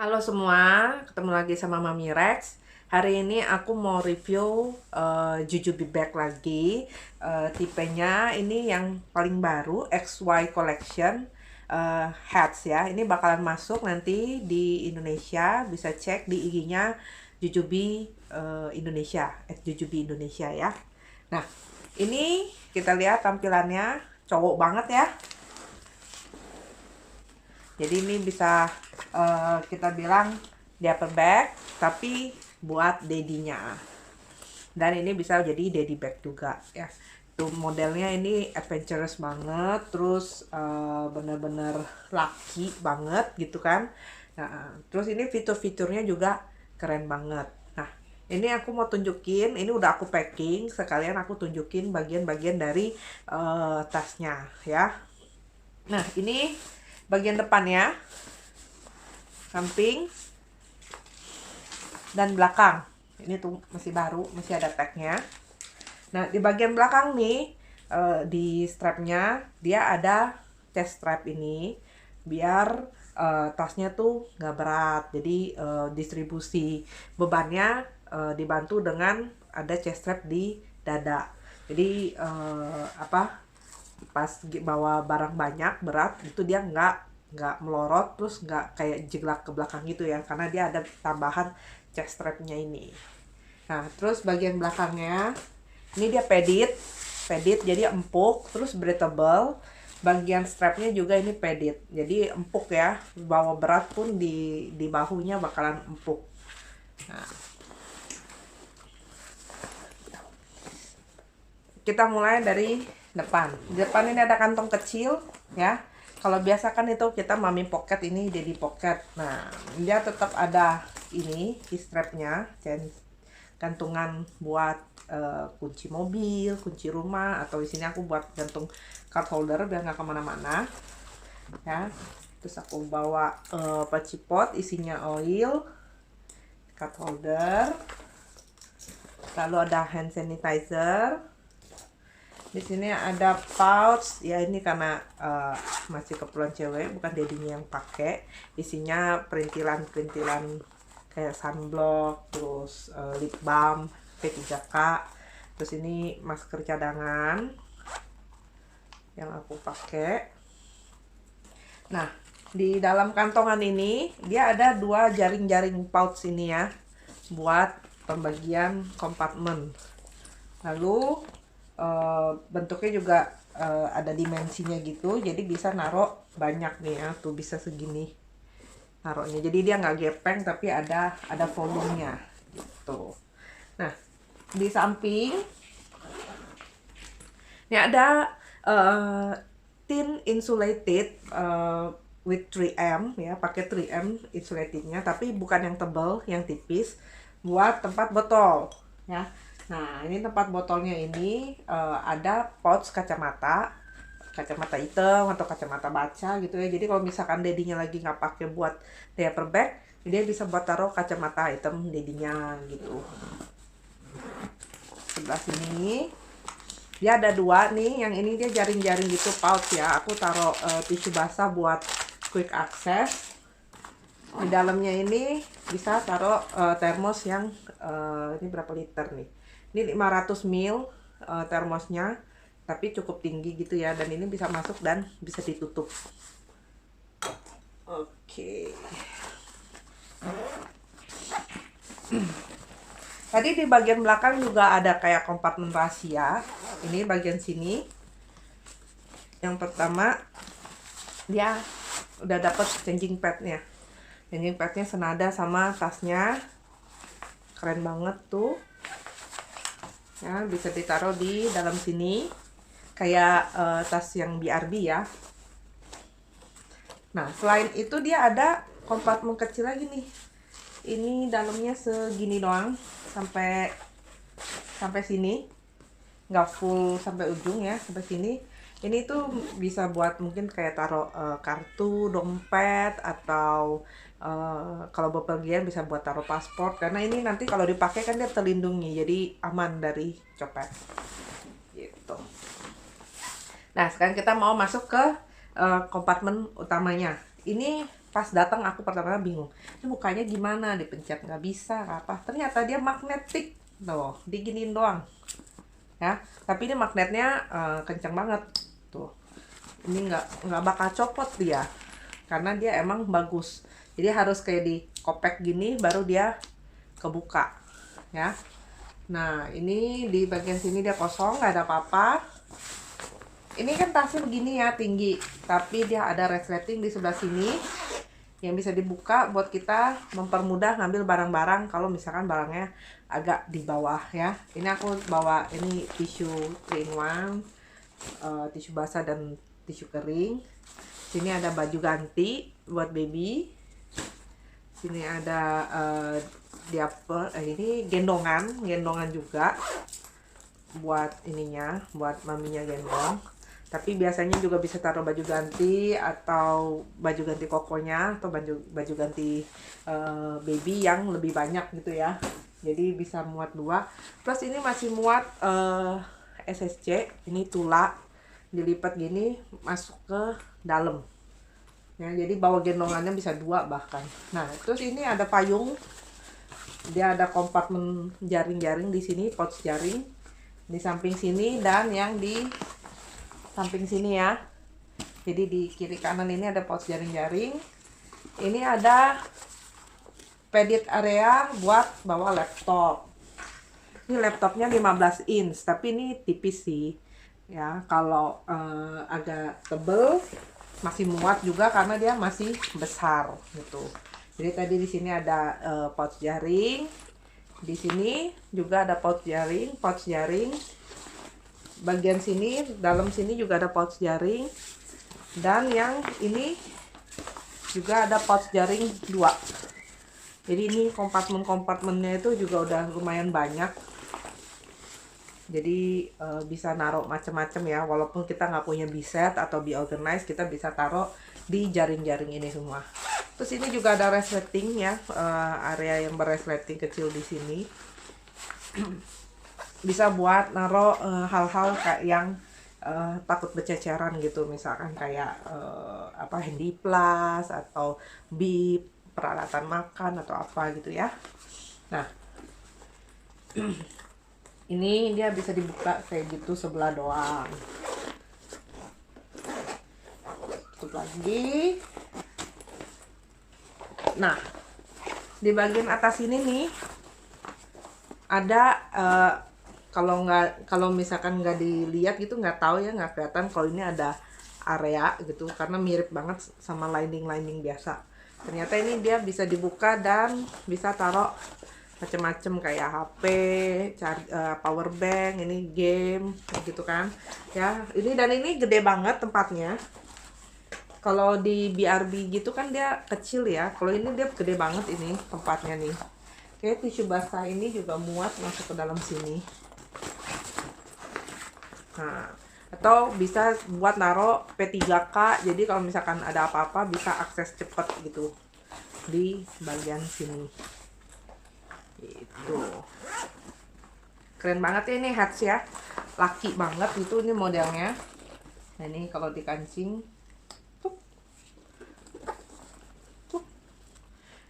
Halo semua, ketemu lagi sama Mami Rex. Hari ini aku mau review Jujube Bag lagi. Tipenya ini yang paling baru, XY Collection hats ya. Ini bakalan masuk nanti di Indonesia. Bisa cek di IG-nya Jujube Indonesia, @Jujube Indonesia ya. Nah, ini kita lihat tampilannya cowok banget ya. Jadi ini bisa kita bilang diaper bag tapi buat dedinya. Dan ini bisa jadi daddy bag juga ya. Tuh modelnya ini adventurous banget, terus bener-bener laki banget gitu kan. Nah, terus ini fitur-fiturnya juga keren banget. Nah, ini aku mau tunjukin, ini udah aku packing, sekalian aku tunjukin bagian-bagian dari tasnya ya. Nah, ini bagian depannya, samping, dan belakang. Ini tuh masih baru, masih ada tagnya. Nah, di bagian belakang nih, di strapnya, dia ada chest strap ini, biar tasnya tuh nggak berat. Jadi distribusi bebannya dibantu dengan ada chest strap di dada. Jadi pas bawa barang banyak berat itu dia nggak melorot, terus nggak kayak jeglak ke belakang gitu ya, karena dia ada tambahan chest strapnya ini. Nah, terus bagian belakangnya ini dia pedit jadi empuk, terus breathable. Bagian strapnya juga ini pedit, jadi empuk ya, bawa berat pun di bahunya bakalan empuk. Nah, kita mulai dari depan. Di depan ini ada kantong kecil ya. Kalau biasa kan itu kita mami pocket, ini jadi pocket. Nah, dia tetap ada ini di strapnya, gantungan buat kunci mobil, kunci rumah, atau di sini aku buat gantung card holder biar nggak kemana-mana ya. Terus aku bawa panci pot isinya oil, card holder, lalu ada hand sanitizer. Di sini ada pouch ya, ini karena masih keperluan cewek, bukan dedinya yang pakai. Isinya perintilan-perintilan kayak sunblock, terus lip balm P3K. Terus ini masker cadangan yang aku pakai. Nah, di dalam kantongan ini dia ada dua jaring-jaring pouch ini ya, buat pembagian kompartemen. Lalu bentuknya juga ada dimensinya gitu, jadi bisa naruh banyak nih ya, tuh bisa segini naruhnya, jadi dia nggak gepeng tapi ada volumenya gitu. Nah, di samping ini ada thin insulated with 3M ya, pakai 3M insulatednya, tapi bukan yang tebal, yang tipis, buat tempat botol ya. Nah, ini tempat botolnya ini ada pouch kacamata hitam atau kacamata baca gitu ya. Jadi kalau misalkan dedinya lagi nggak pakai buat diaper bag, dia bisa buat taruh kacamata hitam dedinya gitu. Sebelah sini dia ada dua nih, yang ini dia jaring-jaring gitu pouch ya. Aku taruh tisu basah buat quick access. Di dalamnya ini bisa taruh termos yang ini berapa liter nih? Ini 500 ml termosnya, tapi cukup tinggi gitu ya, dan ini bisa masuk dan bisa ditutup. Oke. Tadi di bagian belakang juga ada kayak kompartemen rahasia. Ini bagian sini. Yang pertama dia udah dapet changing padnya. Changing padnya senada sama tasnya. Keren banget tuh. Ya, bisa ditaruh di dalam sini kayak tas yang BRB ya. Nah, selain itu dia ada kompartemen kecil lagi nih. Ini dalamnya segini doang, sampai sini, nggak full sampai ujung ya, sampai sini. Ini tuh bisa buat mungkin kayak taruh kartu, dompet, atau kalau bepergian bisa buat taruh paspor, karena ini nanti kalau dipakai kan dia terlindungi, jadi aman dari copet gitu. Nah, sekarang kita mau masuk ke kompartemen utamanya. Ini pas datang aku pertama bingung, ini bukanya gimana, dipencet nggak bisa apa, ternyata dia magnetik tuh, diginiin doang ya, tapi ini magnetnya kenceng banget tuh, ini nggak bakal copot dia karena dia emang bagus, jadi harus kayak di kopek gini baru dia kebuka ya. Nah ini di bagian sini dia kosong, nggak ada apa-apa. Ini kan tasnya begini ya, tinggi, tapi dia ada resleting di sebelah sini yang bisa dibuka buat kita mempermudah ngambil barang-barang kalau misalkan barangnya agak di bawah ya. Ini aku bawa ini tisu 3-in-1, tisu basah dan tisu kering. Sini ada baju ganti buat baby. Sini ada diaper, ini gendongan juga buat ininya, buat maminya gendong. Tapi biasanya juga bisa taruh baju ganti atau baju ganti kokonya atau baju ganti baby yang lebih banyak gitu ya. Jadi bisa muat 2. Plus ini masih muat SSC, ini tula dilipat gini masuk ke dalam. Ya, jadi bawa gendongannya bisa 2 bahkan. Nah, terus ini ada payung. Dia ada kompartemen jaring-jaring di sini, pouch jaring di samping sini dan yang di samping sini ya. Jadi di kiri kanan ini ada pouch jaring-jaring. Ini ada pedit area buat bawa laptop. Ini laptopnya 15 inch, tapi ini tipis sih. Ya, kalau agak tebel masih muat juga karena dia masih besar gitu. Jadi tadi di sini ada pouch jaring. Di sini juga ada pouch jaring. Bagian sini, dalam sini juga ada pouch jaring. Dan yang ini juga ada pouch jaring 2. Jadi ini kompartemennya itu juga udah lumayan banyak. Jadi bisa naruh macam-macam ya, walaupun kita nggak punya biset atau be organized, kita bisa taruh di jaring-jaring ini semua. Terus ini juga ada resleting ya, area yang berresleting kecil di sini. Bisa buat naruh hal-hal kayak yang takut berceceran gitu, misalkan kayak handy plus atau bib, peralatan makan atau apa gitu ya. Nah, ini dia bisa dibuka kayak gitu sebelah doang. Tutup lagi. Nah, di bagian atas ini nih ada kalau misalkan nggak dilihat gitu, nggak tahu ya, nggak kelihatan kalau ini ada area gitu karena mirip banget sama lining biasa. Ternyata ini dia bisa dibuka dan bisa taruh macem-macem kayak HP, power bank, ini game gitu kan ya. Ini dan ini gede banget tempatnya. Kalau di BRB gitu kan dia kecil ya, kalau ini dia gede banget ini tempatnya nih. Kayak tisu basah ini juga muat masuk ke dalam sini. Nah, atau bisa buat naro P3K, jadi kalau misalkan ada apa-apa bisa akses cepet gitu di bagian sini. Itu keren banget ya, ini hats ya, laki banget itu ini modelnya. Nah ini kalau dikancing tuh,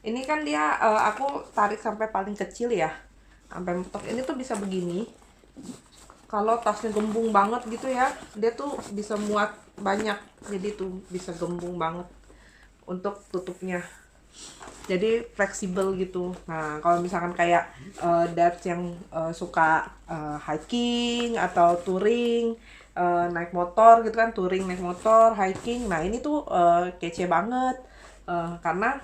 ini kan dia aku tarik sampai paling kecil ya, sampai mentok ini tuh bisa begini. Kalau tasnya gembung banget gitu ya, dia tuh bisa muat banyak, jadi tuh bisa gembung banget untuk tutupnya, jadi fleksibel gitu. Nah kalau misalkan kayak dads yang suka hiking atau touring, naik motor gitu kan, touring naik motor, hiking, nah ini tuh kece banget karena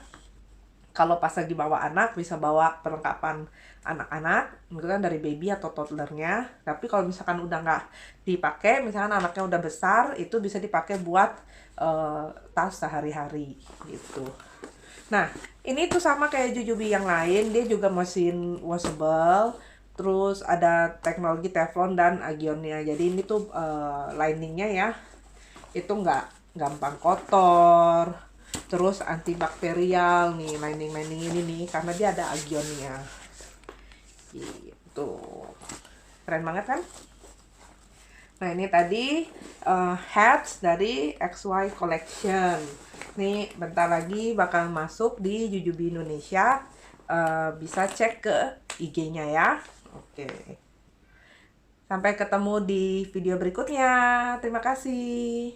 kalau pas lagi bawa anak bisa bawa perlengkapan anak-anak gitu kan, dari baby atau toddlernya. Tapi kalau misalkan udah nggak dipakai, misalkan anaknya udah besar, itu bisa dipakai buat tas sehari-hari gitu. Nah ini tuh sama kayak Jujubi yang lain, dia juga mesin washable, terus ada teknologi Teflon dan Agionnya. Jadi ini tuh liningnya ya itu nggak gampang kotor, terus antibakterial nih lining ini nih karena dia ada Agionnya gitu. Keren banget kan. Nah ini tadi hats dari XY Collection. Nih, bentar lagi bakal masuk di Jujubi Indonesia. Bisa cek ke IG-nya ya. Oke. Sampai ketemu di video berikutnya. Terima kasih.